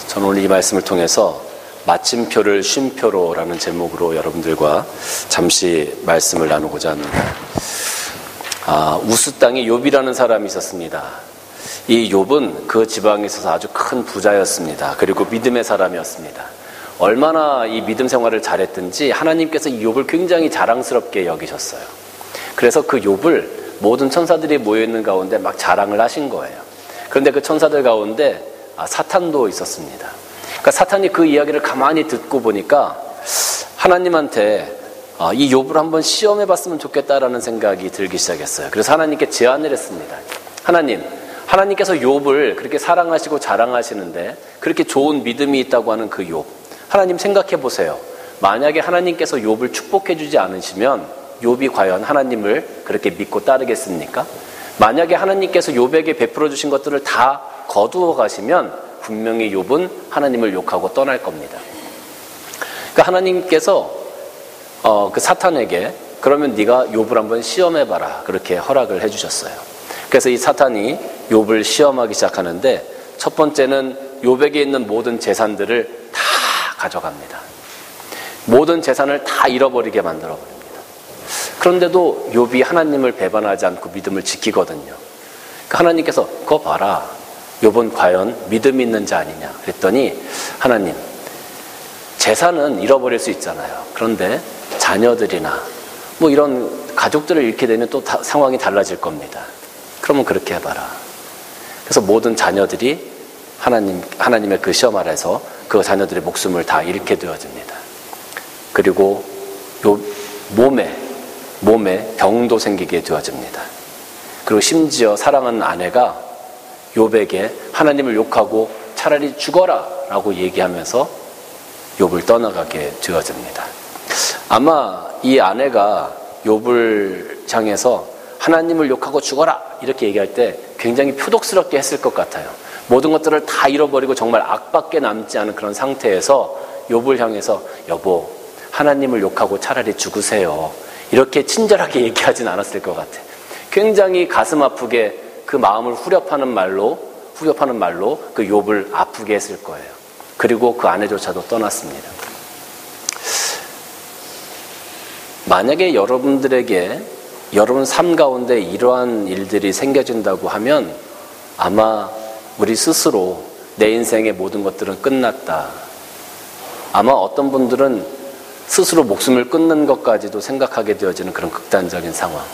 저는 오늘 이 말씀을 통해서 마침표를 쉼표로라는 제목으로 여러분들과 잠시 말씀을 나누고자 합니다. 우스 땅에 욥이라는 사람이 있었습니다. 이 욥은 그 지방에 있어서 아주 큰 부자였습니다. 그리고 믿음의 사람이었습니다. 얼마나 이 믿음 생활을 잘했든지 하나님께서 이 욥을 굉장히 자랑스럽게 여기셨어요. 그래서 그 욥을 모든 천사들이 모여있는 가운데 막 자랑을 하신 거예요. 그런데 그 천사들 가운데 사탄도 있었습니다. 그러니까 사탄이 그 이야기를 가만히 듣고 보니까 하나님한테 이 욥을 한번 시험해봤으면 좋겠다라는 생각이 들기 시작했어요. 그래서 하나님께 제안을 했습니다. 하나님께서 욥을 그렇게 사랑하시고 자랑하시는데 그렇게 좋은 믿음이 있다고 하는 그 욥, 하나님 생각해 보세요. 만약에 하나님께서 욥을 축복해 주지 않으시면 욥이 과연 하나님을 그렇게 믿고 따르겠습니까? 만약에 하나님께서 욥에게 베풀어 주신 것들을 다 거두어 가시면 분명히 욥은 하나님을 욕하고 떠날 겁니다. 그러니까 하나님께서 그 사탄에게 그러면 네가 욥을 한번 시험해봐라 그렇게 허락을 해주셨어요. 그래서 이 사탄이 욥을 시험하기 시작하는데 첫 번째는 욥에게 있는 모든 재산들을 다 가져갑니다. 모든 재산을 다 잃어버리게 만들어버립니다. 그런데도 욥이 하나님을 배반하지 않고 믿음을 지키거든요. 그러니까 하나님께서 그거 봐라, 욥은 과연 믿음이 있는 자 아니냐 그랬더니 하나님, 재산은 잃어버릴 수 있잖아요. 그런데 자녀들이나 뭐 이런 가족들을 잃게 되면 또 상황이 달라질 겁니다. 그러면 그렇게 해봐라. 그래서 모든 자녀들이 하나님의 그 시험 아래서 그 자녀들의 목숨을 다 잃게 되어집니다. 그리고 몸에 병도 생기게 되어집니다. 그리고 심지어 사랑하는 아내가 욥에게 하나님을 욕하고 차라리 죽어라 라고 얘기하면서 욥을 떠나가게 되어집니다. 아마 이 아내가 욥을 향해서 하나님을 욕하고 죽어라 이렇게 얘기할 때 굉장히 표독스럽게 했을 것 같아요. 모든 것들을 다 잃어버리고 정말 악밖에 남지 않은 그런 상태에서 욥을 향해서 여보, 하나님을 욕하고 차라리 죽으세요 이렇게 친절하게 얘기하진 않았을 것 같아요. 굉장히 가슴 아프게 그 마음을 후렵하는 말로 그 욥을 아프게 했을 거예요. 그리고 그 아내조차도 떠났습니다. 만약에 여러분들에게 여러분 삶 가운데 이러한 일들이 생겨진다고 하면 아마 우리 스스로 내 인생의 모든 것들은 끝났다. 아마 어떤 분들은 스스로 목숨을 끊는 것까지도 생각하게 되어지는 그런 극단적인 상황.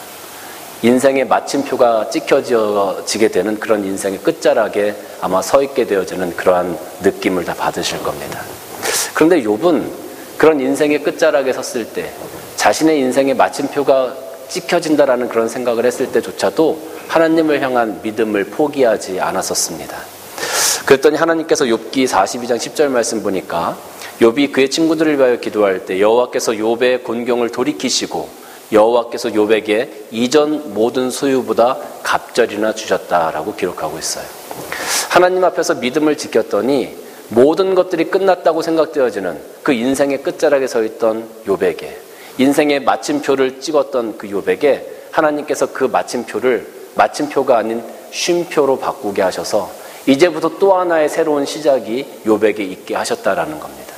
인생의 마침표가 찍혀지게 되는 그런 인생의 끝자락에 아마 서 있게 되어지는 그러한 느낌을 다 받으실 겁니다. 그런데 욥은 그런 인생의 끝자락에 섰을 때 자신의 인생의 마침표가 찍혀진다라는 그런 생각을 했을 때조차도 하나님을 향한 믿음을 포기하지 않았었습니다. 그랬더니 하나님께서 욥기 42장 10절 말씀 보니까 욥이 그의 친구들을 위하여 기도할 때 여호와께서 욥의 곤경을 돌이키시고 여호와께서 욥에게 이전 모든 소유보다 갑절이나 주셨다라고 기록하고 있어요. 하나님 앞에서 믿음을 지켰더니 모든 것들이 끝났다고 생각되어지는 그 인생의 끝자락에 서 있던 욥에게, 인생의 마침표를 찍었던 그 욥에게 하나님께서 그 마침표를 마침표가 아닌 쉼표로 바꾸게 하셔서 이제부터 또 하나의 새로운 시작이 욥에게 있게 하셨다라는 겁니다.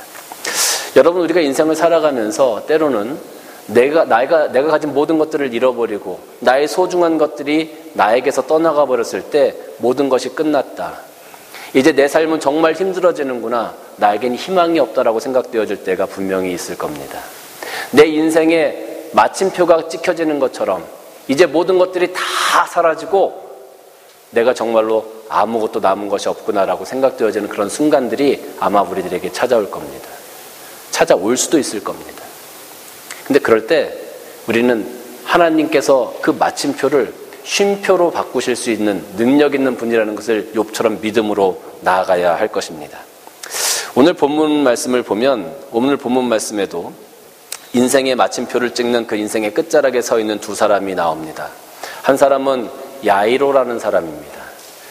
여러분, 우리가 인생을 살아가면서 때로는 내가 가진 모든 것들을 잃어버리고 나의 소중한 것들이 나에게서 떠나가 버렸을 때 모든 것이 끝났다. 이제 내 삶은 정말 힘들어지는구나. 나에겐 희망이 없다라고 생각되어질 때가 분명히 있을 겁니다. 내 인생에 마침표가 찍혀지는 것처럼 이제 모든 것들이 다 사라지고 내가 정말로 아무것도 남은 것이 없구나라고 생각되어지는 그런 순간들이 아마 우리들에게 찾아올 겁니다. 찾아올 수도 있을 겁니다. 근데 그럴 때 우리는 하나님께서 그 마침표를 쉼표로 바꾸실 수 있는 능력 있는 분이라는 것을 욥처럼 믿음으로 나아가야 할 것입니다. 오늘 본문 말씀을 보면 오늘 본문 말씀에도 인생의 마침표를 찍는 그 인생의 끝자락에 서 있는 두 사람이 나옵니다. 한 사람은 야이로라는 사람입니다.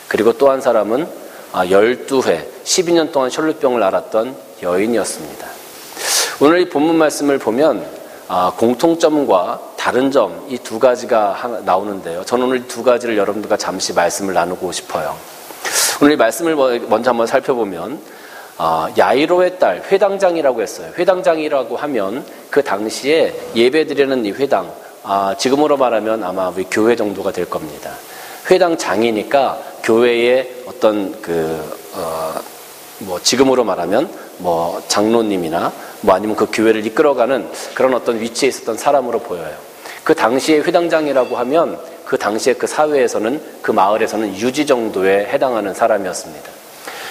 그리고 또 한 사람은 12회 12년 동안 혈루병을 앓았던 여인이었습니다. 오늘 이 본문 말씀을 보면 공통점과 다른 점 이 두 가지가 나오는데요. 저는 오늘 두 가지를 여러분들과 잠시 말씀을 나누고 싶어요. 오늘 이 말씀을 먼저 한번 살펴보면 야이로의 딸, 회당장이라고 했어요. 회당장이라고 하면 그 당시에 예배드리는 이 회당, 지금으로 말하면 아마 우리 교회 정도가 될 겁니다. 회당장이니까 교회의 어떤 지금으로 말하면 장로님이나 아니면 그 교회를 이끌어가는 그런 어떤 위치에 있었던 사람으로 보여요. 그 당시에 회당장이라고 하면 그 당시에 그 사회에서는, 그 마을에서는 유지 정도에 해당하는 사람이었습니다.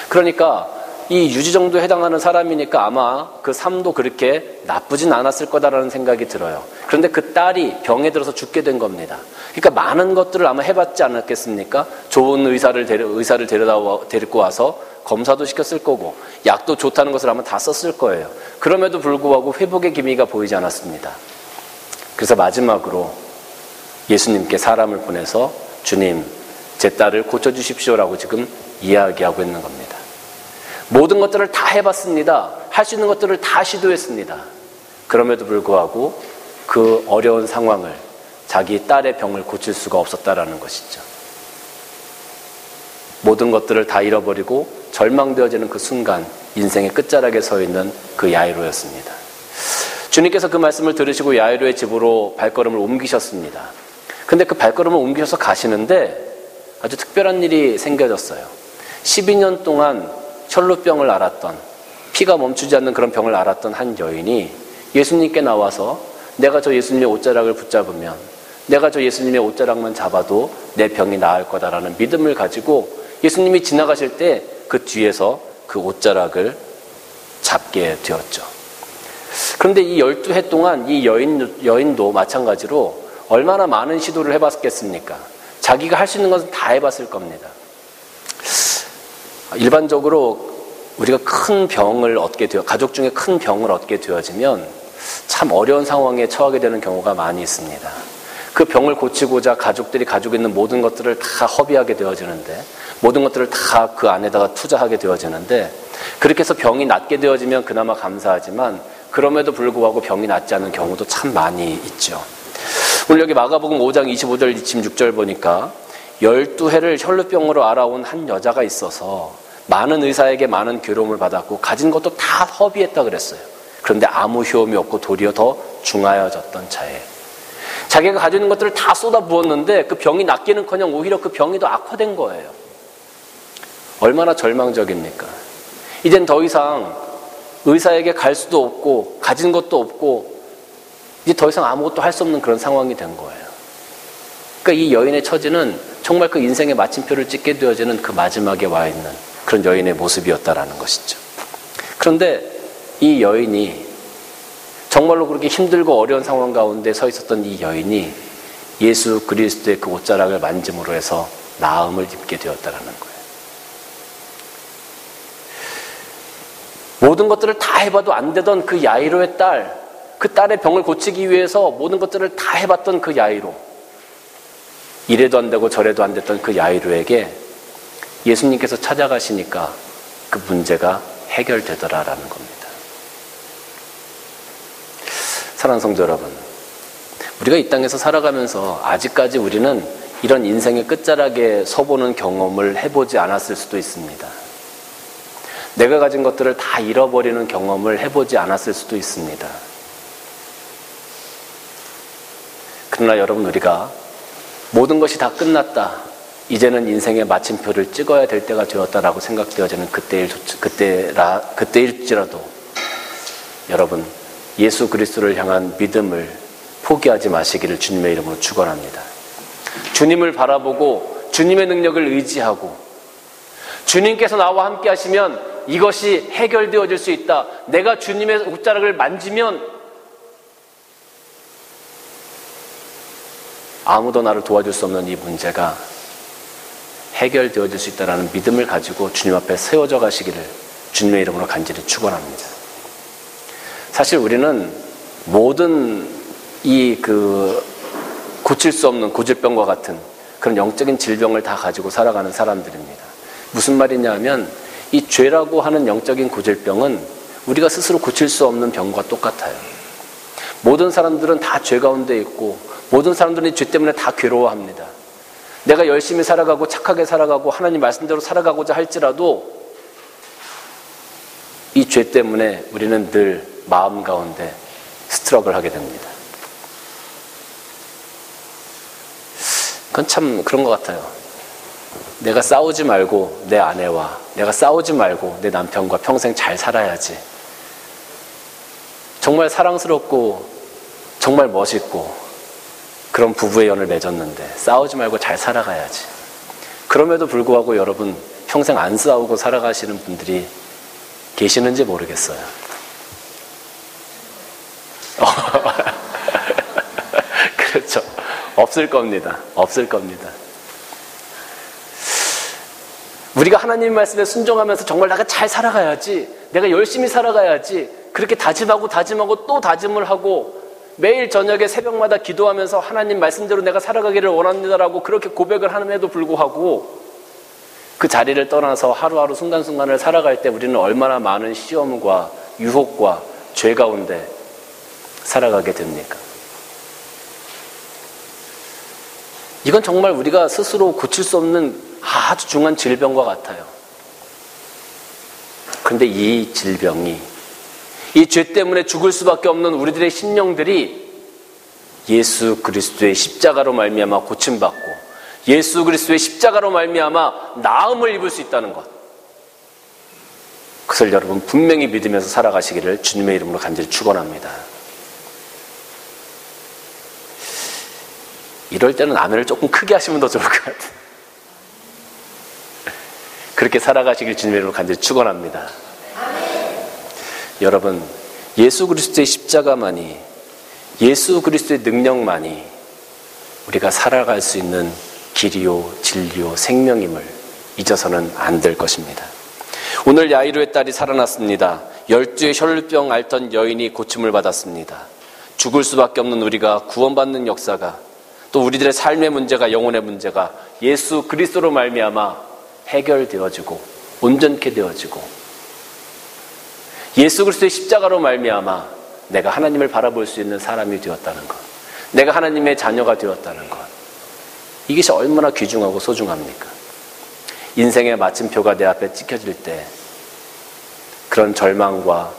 그러니까 이 유지 정도에 해당하는 사람이니까 아마 그 삶도 그렇게 나쁘진 않았을 거다라는 생각이 들어요. 그런데 그 딸이 병에 들어서 죽게 된 겁니다. 그러니까 많은 것들을 아마 해봤지 않았겠습니까? 좋은 의사를 데리고 와서 검사도 시켰을 거고, 약도 좋다는 것을 아마 다 썼을 거예요. 그럼에도 불구하고 회복의 기미가 보이지 않았습니다. 그래서 마지막으로 예수님께 사람을 보내서 주님, 제 딸을 고쳐주십시오라고 지금 이야기하고 있는 겁니다. 모든 것들을 다 해봤습니다. 할 수 있는 것들을 다 시도했습니다. 그럼에도 불구하고 그 어려운 상황을, 자기 딸의 병을 고칠 수가 없었다라는 것이죠. 모든 것들을 다 잃어버리고 절망되어지는 그 순간, 인생의 끝자락에 서 있는 그 야이로였습니다. 주님께서 그 말씀을 들으시고 야이로의 집으로 발걸음을 옮기셨습니다. 근데 그 발걸음을 옮기셔서 가시는데 아주 특별한 일이 생겨졌어요. 12년 동안 혈루병을 앓았던, 피가 멈추지 않는 그런 병을 앓았던 한 여인이 예수님께 나와서 내가 저 예수님의 옷자락을 붙잡으면, 내가 저 예수님의 옷자락만 잡아도 내 병이 나을 거다라는 믿음을 가지고 예수님이 지나가실 때 그 뒤에서 그 옷자락을 잡게 되었죠. 그런데 이 12해 동안 이 여인도 마찬가지로 얼마나 많은 시도를 해봤겠습니까? 자기가 할 수 있는 것은 다 해봤을 겁니다. 일반적으로 우리가 큰 병을 가족 중에 큰 병을 얻게 되어지면 참 어려운 상황에 처하게 되는 경우가 많이 있습니다. 그 병을 고치고자 가족들이 가지고 있는 모든 것들을 다 허비하게 되어지는데, 모든 것들을 다 그 안에다가 투자하게 되어지는데, 그렇게 해서 병이 낫게 되어지면 그나마 감사하지만 그럼에도 불구하고 병이 낫지 않은 경우도 참 많이 있죠. 오늘 여기 마가복음 5장 25절 26절 보니까 12해를 혈루병으로 앓아온 한 여자가 있어서 많은 의사에게 많은 괴로움을 받았고 가진 것도 다 허비했다 그랬어요. 그런데 아무 효험이 없고 도리어 더 중하여졌던 차에 자기가 가지고 있는 것들을 다 쏟아부었는데 그 병이 낫기는커녕 오히려 그 병이 더 악화된 거예요. 얼마나 절망적입니까? 이젠 더 이상 의사에게 갈 수도 없고 가진 것도 없고 이제 더 이상 아무것도 할 수 없는 그런 상황이 된 거예요. 그러니까 이 여인의 처지는 정말 그 인생의 마침표를 찍게 되어지는 그 마지막에 와 있는 그런 여인의 모습이었다라는 것이죠. 그런데 이 여인이 정말로 그렇게 힘들고 어려운 상황 가운데 서 있었던 이 여인이 예수 그리스도의 그 옷자락을 만짐으로 해서 나음을 입게 되었다라는 거예요. 모든 것들을 다 해봐도 안 되던 그 야이로의 딸, 그 딸의 병을 고치기 위해서 모든 것들을 다 해봤던 그 야이로, 이래도 안 되고 저래도 안 됐던 그 야이로에게 예수님께서 찾아가시니까 그 문제가 해결되더라라는 겁니다. 사랑하는 성도 여러분, 우리가 이 땅에서 살아가면서 아직까지 우리는 이런 인생의 끝자락에 서보는 경험을 해보지 않았을 수도 있습니다. 내가 가진 것들을 다 잃어버리는 경험을 해보지 않았을 수도 있습니다. 그러나 여러분, 우리가 모든 것이 다 끝났다, 이제는 인생의 마침표를 찍어야 될 때가 되었다라고 생각되어지는 그때일지라도 여러분, 예수 그리스도를 향한 믿음을 포기하지 마시기를 주님의 이름으로 축원합니다. 주님을 바라보고 주님의 능력을 의지하고 주님께서 나와 함께 하시면 이것이 해결되어질 수 있다. 내가 주님의 옷자락을 만지면 아무도 나를 도와줄 수 없는 이 문제가 해결되어질 수 있다는 믿음을 가지고 주님 앞에 세워져 가시기를 주님의 이름으로 간절히 축원합니다. 사실 우리는 모든 고칠 수 없는 고질병과 같은 그런 영적인 질병을 다 가지고 살아가는 사람들입니다. 무슨 말이냐 하면 이 죄라고 하는 영적인 고질병은 우리가 스스로 고칠 수 없는 병과 똑같아요. 모든 사람들은 다 죄 가운데 있고 모든 사람들은 죄 때문에 다 괴로워합니다. 내가 열심히 살아가고 착하게 살아가고 하나님 말씀대로 살아가고자 할지라도 이 죄 때문에 우리는 늘 마음 가운데 스트럭을 하게 됩니다. 그건 참 그런 것 같아요. 내가 싸우지 말고 내 아내와, 내가 싸우지 말고 내 남편과 평생 잘 살아야지. 정말 사랑스럽고 정말 멋있고 그런 부부의 연을 맺었는데 싸우지 말고 잘 살아가야지. 그럼에도 불구하고 여러분 평생 안 싸우고 살아가시는 분들이 계시는지 모르겠어요. 그렇죠. 없을 겁니다. 없을 겁니다. 우리가 하나님 말씀에 순종하면서 정말 내가 잘 살아가야지, 내가 열심히 살아가야지, 그렇게 다짐하고 또 다짐을 하고 매일 저녁에 새벽마다 기도하면서 하나님 말씀대로 내가 살아가기를 원합니다라고 그렇게 고백을 함에도 불구하고 그 자리를 떠나서 하루하루 순간순간을 살아갈 때 우리는 얼마나 많은 시험과 유혹과 죄 가운데 살아가게 됩니까? 이건 정말 우리가 스스로 고칠 수 없는 아주 중한 질병과 같아요. 그런데 이 질병이, 이 죄 때문에 죽을 수밖에 없는 우리들의 심령들이 예수 그리스도의 십자가로 말미암아 고침받고 예수 그리스도의 십자가로 말미암아 나음을 입을 수 있다는 것, 그것을 여러분 분명히 믿으면서 살아가시기를 주님의 이름으로 간절히 축원합니다. 이럴 때는 아멘을 조금 크게 하시면 더 좋을 것 같아요. 그렇게 살아가시길 주님의 이름으로 간절히 축원합니다. 여러분, 예수 그리스도의 십자가만이, 예수 그리스도의 능력만이 우리가 살아갈 수 있는 길이요 진리요 생명임을 잊어서는 안 될 것입니다. 오늘 야이로의 딸이 살아났습니다. 12의 혈루병 앓던 여인이 고침을 받았습니다. 죽을 수밖에 없는 우리가 구원받는 역사가, 또 우리들의 삶의 문제가, 영혼의 문제가 예수 그리스도로 말미암아 해결되어지고 온전케 되어지고 예수 그리스도의 십자가로 말미암아 내가 하나님을 바라볼 수 있는 사람이 되었다는 것, 내가 하나님의 자녀가 되었다는 것, 이것이 얼마나 귀중하고 소중합니까? 인생의 마침표가 내 앞에 찍혀질 때 그런 절망과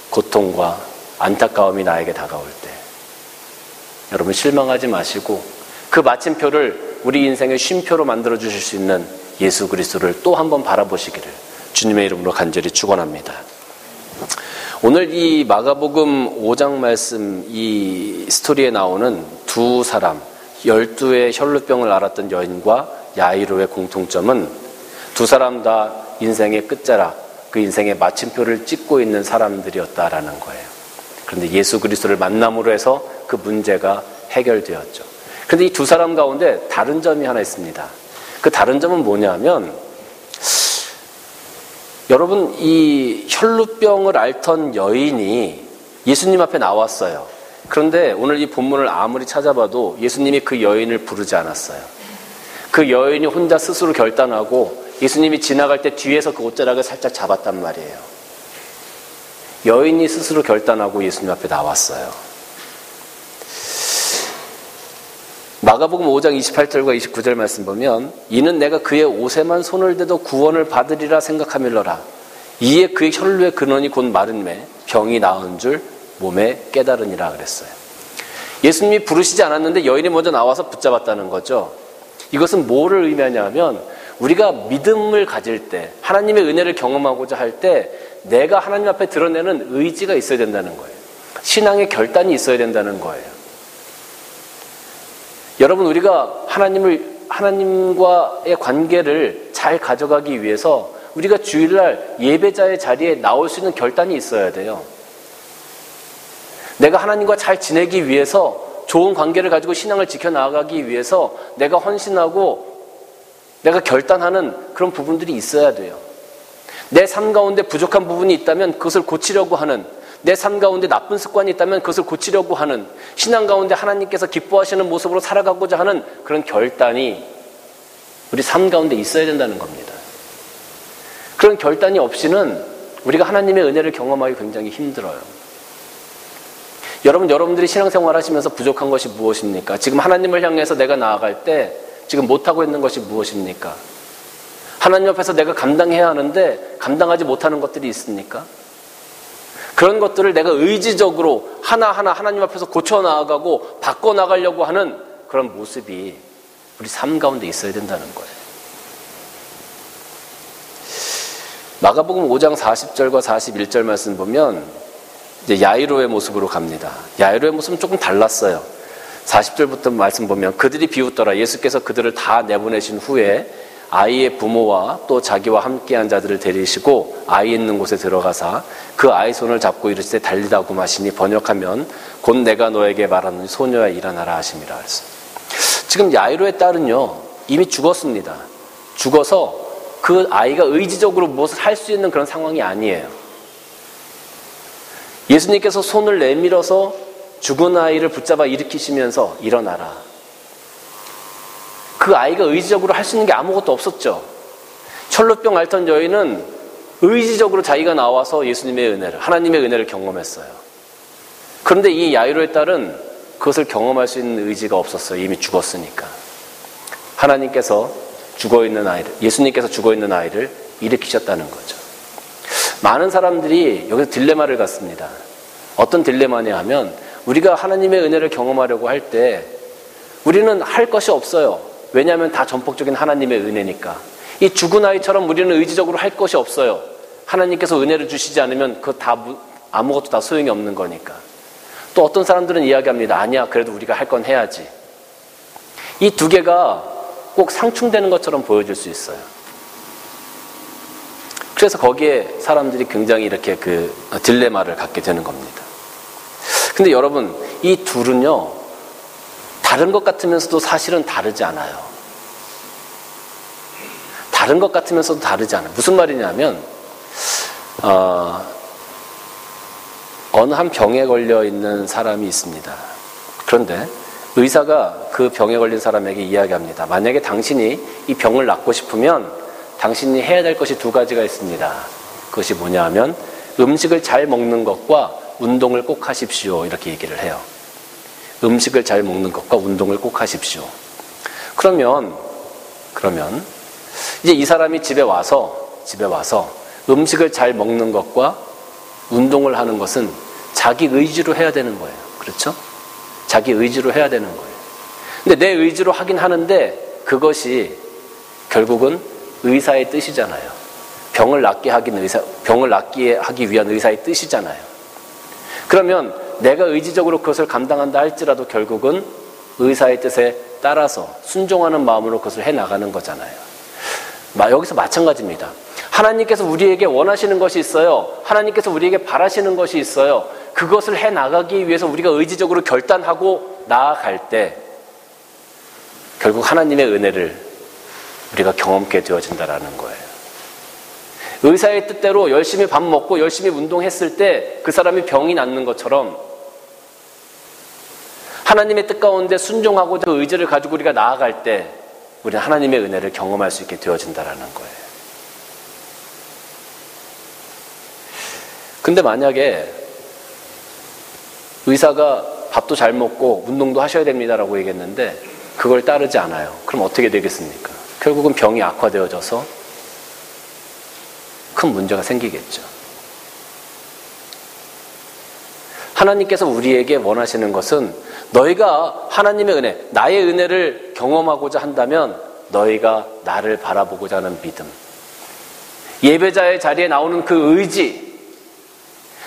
고통과 안타까움이 나에게 다가올 때 여러분 실망하지 마시고 그 마침표를 우리 인생의 쉼표로 만들어 주실 수 있는 예수 그리스도를 또 한 번 바라보시기를 주님의 이름으로 간절히 축원합니다. 오늘 이 마가복음 5장 말씀, 이 스토리에 나오는 두 사람, 12의 혈루병을 앓았던 여인과 야이로의 공통점은 두 사람 다 인생의 끝자락, 그 인생의 마침표를 찍고 있는 사람들이었다라는 거예요. 그런데 예수 그리스도를 만남으로 해서 그 문제가 해결되었죠. 그런데 이 두 사람 가운데 다른 점이 하나 있습니다. 그 다른 점은 뭐냐면, 여러분, 이 혈루병을 앓던 여인이 예수님 앞에 나왔어요. 그런데 오늘 이 본문을 아무리 찾아봐도 예수님이 그 여인을 부르지 않았어요. 그 여인이 혼자 스스로 결단하고 예수님이 지나갈 때 뒤에서 그 옷자락을 살짝 잡았단 말이에요. 여인이 스스로 결단하고 예수님 앞에 나왔어요. 마가복음 5장 28절과 29절 말씀 보면, 이는 내가 그의 옷에만 손을 대도 구원을 받으리라 생각하밀러라. 이에 그의 혈루의 근원이 곧 마름매 병이 나은 줄 몸에 깨달으니라 그랬어요. 예수님이 부르시지 않았는데 여인이 먼저 나와서 붙잡았다는 거죠. 이것은 뭐를 의미하냐면, 우리가 믿음을 가질 때, 하나님의 은혜를 경험하고자 할 때 내가 하나님 앞에 드러내는 의지가 있어야 된다는 거예요. 신앙의 결단이 있어야 된다는 거예요. 여러분, 우리가 하나님과의 관계를 잘 가져가기 위해서 우리가 주일날 예배자의 자리에 나올 수 있는 결단이 있어야 돼요. 내가 하나님과 잘 지내기 위해서, 좋은 관계를 가지고 신앙을 지켜나가기 위해서 내가 헌신하고 내가 결단하는 그런 부분들이 있어야 돼요. 내 삶 가운데 부족한 부분이 있다면 그것을 고치려고 하는, 내 삶 가운데 나쁜 습관이 있다면 그것을 고치려고 하는, 신앙 가운데 하나님께서 기뻐하시는 모습으로 살아가고자 하는 그런 결단이 우리 삶 가운데 있어야 된다는 겁니다. 그런 결단이 없이는 우리가 하나님의 은혜를 경험하기 굉장히 힘들어요. 여러분들이 신앙생활 하시면서 부족한 것이 무엇입니까? 지금 하나님을 향해서 내가 나아갈 때 지금 못하고 있는 것이 무엇입니까? 하나님 앞에서 내가 감당해야 하는데 감당하지 못하는 것들이 있습니까? 그런 것들을 내가 의지적으로 하나하나 하나님 앞에서 고쳐나가고 바꿔나가려고 하는 그런 모습이 우리 삶 가운데 있어야 된다는 거예요. 마가복음 5장 40절과 41절 말씀 보면 이제 야이로의 모습으로 갑니다. 야이로의 모습은 조금 달랐어요. 40절부터 말씀 보면 그들이 비웃더라. 예수께서 그들을 다 내보내신 후에 아이의 부모와 또 자기와 함께한 자들을 데리시고 아이 있는 곳에 들어가사 그 아이 손을 잡고 이르시되 달리다고 마시니 번역하면 곧 내가 너에게 말하는 소녀야 일어나라 하심이라 했어요. 지금 야이로의 딸은요 이미 죽었습니다. 죽어서 그 아이가 의지적으로 무엇을 할 수 있는 그런 상황이 아니에요. 예수님께서 손을 내밀어서 죽은 아이를 붙잡아 일으키시면서 일어나라. 그 아이가 의지적으로 할 수 있는 게 아무것도 없었죠. 철로병 앓던 여인은 의지적으로 자기가 나와서 예수님의 은혜를, 하나님의 은혜를 경험했어요. 그런데 이 야이로의 딸은 그것을 경험할 수 있는 의지가 없었어요. 이미 죽었으니까. 하나님께서 죽어있는 아이를, 예수님께서 죽어있는 아이를 일으키셨다는 거죠. 많은 사람들이 여기서 딜레마를 갖습니다. 어떤 딜레마냐 하면 우리가 하나님의 은혜를 경험하려고 할 때 우리는 할 것이 없어요. 왜냐하면 다 전폭적인 하나님의 은혜니까. 이 죽은 아이처럼 우리는 의지적으로 할 것이 없어요. 하나님께서 은혜를 주시지 않으면 그거 다 아무것도 다 소용이 없는 거니까. 또 어떤 사람들은 이야기합니다. 아니야, 그래도 우리가 할 건 해야지. 이 두 개가 꼭 상충되는 것처럼 보여질 수 있어요. 그래서 거기에 사람들이 굉장히 이렇게 그 딜레마를 갖게 되는 겁니다. 근데 여러분, 이 둘은요, 다른 것 같으면서도 사실은 다르지 않아요. 다른 것 같으면서도 다르지 않아요. 무슨 말이냐면, 어느 한 병에 걸려 있는 사람이 있습니다. 그런데 의사가 그 병에 걸린 사람에게 이야기합니다. 만약에 당신이 이 병을 낫고 싶으면 당신이 해야 될 것이 두 가지가 있습니다. 그것이 뭐냐 하면 음식을 잘 먹는 것과 운동을 꼭 하십시오. 이렇게 얘기를 해요. 음식을 잘 먹는 것과 운동을 꼭 하십시오. 그러면 이제 이 사람이 집에 와서 음식을 잘 먹는 것과 운동을 하는 것은 자기 의지로 해야 되는 거예요. 그렇죠? 자기 의지로 해야 되는 거예요. 근데 내 의지로 하긴 하는데 그것이 결국은 의사의 뜻이잖아요. 병을 낫게 하기 위한 의사의 뜻이잖아요. 그러면 내가 의지적으로 그것을 감당한다 할지라도 결국은 의사의 뜻에 따라서 순종하는 마음으로 그것을 해나가는 거잖아요. 여기서 마찬가지입니다. 하나님께서 우리에게 원하시는 것이 있어요. 하나님께서 우리에게 바라시는 것이 있어요. 그것을 해나가기 위해서 우리가 의지적으로 결단하고 나아갈 때 결국 하나님의 은혜를 우리가 경험하게 되어진다는 거예요. 의사의 뜻대로 열심히 밥 먹고 열심히 운동했을 때 그 사람이 병이 낫는 것처럼 하나님의 뜻 가운데 순종하고 그 의지를 가지고 우리가 나아갈 때 우리는 하나님의 은혜를 경험할 수 있게 되어진다는 거예요. 근데 만약에 의사가 밥도 잘 먹고 운동도 하셔야 됩니다라고 얘기했는데 그걸 따르지 않아요. 그럼 어떻게 되겠습니까? 결국은 병이 악화되어져서 큰 문제가 생기겠죠. 하나님께서 우리에게 원하시는 것은 너희가 하나님의 은혜, 나의 은혜를 경험하고자 한다면 너희가 나를 바라보고자 하는 믿음, 예배자의 자리에 나오는 그 의지,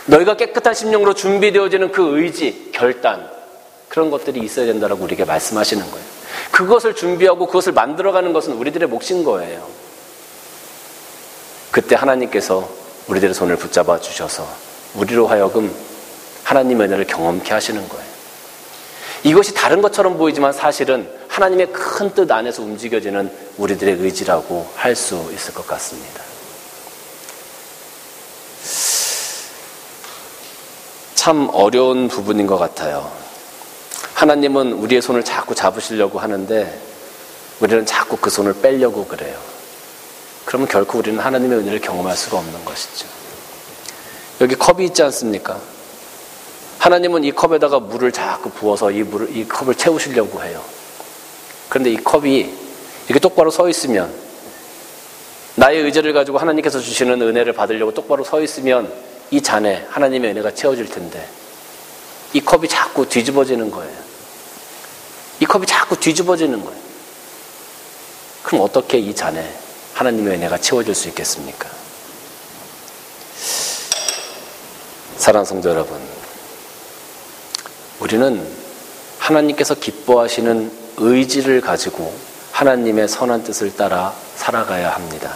너희가 깨끗한 심령으로 준비되어지는 그 의지, 결단, 그런 것들이 있어야 된다고 우리에게 말씀하시는 거예요. 그것을 준비하고 그것을 만들어가는 것은 우리들의 몫인 거예요. 그때 하나님께서 우리들의 손을 붙잡아 주셔서 우리로 하여금 하나님의 은혜를 경험케 하시는 거예요. 이것이 다른 것처럼 보이지만 사실은 하나님의 큰 뜻 안에서 움직여지는 우리들의 의지라고 할 수 있을 것 같습니다. 참 어려운 부분인 것 같아요. 하나님은 우리의 손을 자꾸 잡으시려고 하는데 우리는 자꾸 그 손을 빼려고 그래요. 그러면 결코 우리는 하나님의 은혜를 경험할 수가 없는 것이죠. 여기 컵이 있지 않습니까? 하나님은 이 컵에다가 물을 자꾸 부어서 이 컵을 채우시려고 해요. 그런데 이 컵이 이렇게 똑바로 서 있으면, 나의 의지를 가지고 하나님께서 주시는 은혜를 받으려고 똑바로 서 있으면 이 잔에 하나님의 은혜가 채워질 텐데 이 컵이 자꾸 뒤집어지는 거예요. 이 컵이 자꾸 뒤집어지는 거예요. 그럼 어떻게 이 잔에 하나님의 은혜가 채워질 수 있겠습니까? 사랑하는 성도 여러분, 우리는 하나님께서 기뻐하시는 의지를 가지고 하나님의 선한 뜻을 따라 살아가야 합니다.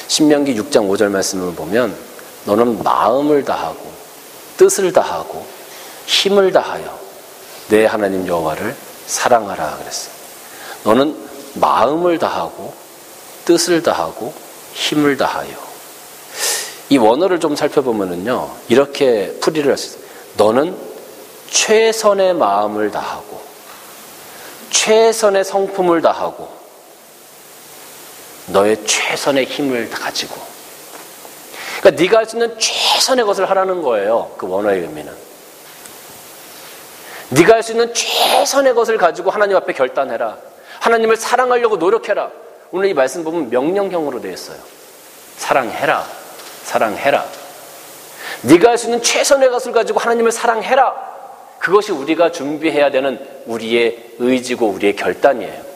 신명기 6장 5절 말씀을 보면 너는 마음을 다하고 뜻을 다하고 힘을 다하여 내 하나님 여호와를 사랑하라 그랬어요. 너는 마음을 다하고 뜻을 다하고 힘을 다하여. 이 원어를 좀 살펴보면은요, 이렇게 풀이를 할 수 있어요. 너는 최선의 마음을 다하고 최선의 성품을 다하고 너의 최선의 힘을 가지고. 그러니까 네가 할 수 있는 최선의 것을 하라는 거예요. 그 원어의 의미는. 네가 할 수 있는 최선의 것을 가지고 하나님 앞에 결단해라. 하나님을 사랑하려고 노력해라. 오늘 이 말씀 보면 명령형으로 되어 있어요. 사랑해라. 사랑해라. 네가 할 수 있는 최선의 것을 가지고 하나님을 사랑해라. 그것이 우리가 준비해야 되는 우리의 의지고 우리의 결단이에요.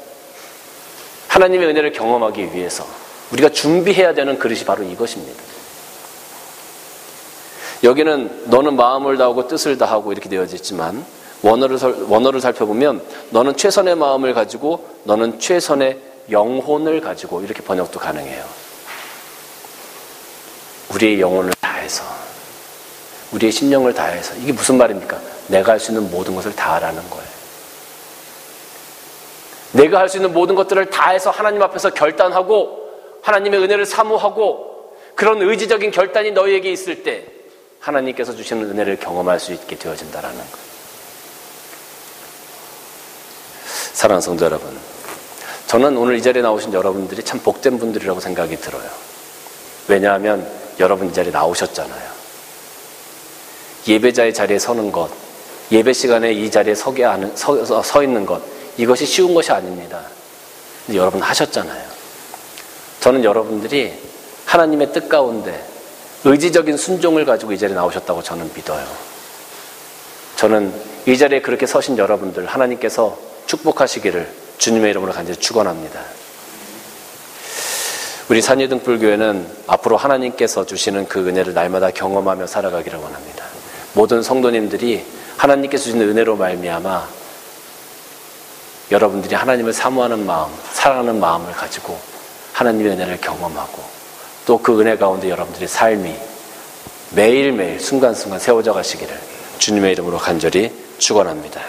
하나님의 은혜를 경험하기 위해서 우리가 준비해야 되는 그릇이 바로 이것입니다. 여기는 너는 마음을 다하고 뜻을 다하고 이렇게 되어져 있지만 원어를 살펴보면 너는 최선의 마음을 가지고 너는 최선의 영혼을 가지고 이렇게 번역도 가능해요. 우리의 영혼을 다해서, 우리의 심령을 다해서. 이게 무슨 말입니까? 내가 할 수 있는 모든 것을 다하라는 거예요. 내가 할 수 있는 모든 것들을 다해서 하나님 앞에서 결단하고 하나님의 은혜를 사모하고 그런 의지적인 결단이 너희에게 있을 때 하나님께서 주시는 은혜를 경험할 수 있게 되어진다라는 거예요. 사랑하는 성도 여러분, 저는 오늘 이 자리에 나오신 여러분들이 참 복된 분들이라고 생각이 들어요. 왜냐하면 여러분 이 자리에 나오셨잖아요. 예배자의 자리에 서는 것, 예배 시간에 이 자리에 서 있는 것, 이것이 쉬운 것이 아닙니다. 근데 여러분 하셨잖아요. 저는 여러분들이 하나님의 뜻 가운데 의지적인 순종을 가지고 이 자리에 나오셨다고 저는 믿어요. 저는 이 자리에 그렇게 서신 여러분들 하나님께서 축복하시기를 주님의 이름으로 간절히 축원합니다. 우리 산유등불교회는 앞으로 하나님께서 주시는 그 은혜를 날마다 경험하며 살아가기를 원합니다. 모든 성도님들이 하나님께서 주시는 은혜로 말미암아 여러분들이 하나님을 사모하는 마음, 사랑하는 마음을 가지고 하나님의 은혜를 경험하고 또 그 은혜 가운데 여러분들의 삶이 매일매일 순간순간 세워져 가시기를 주님의 이름으로 간절히 축원합니다.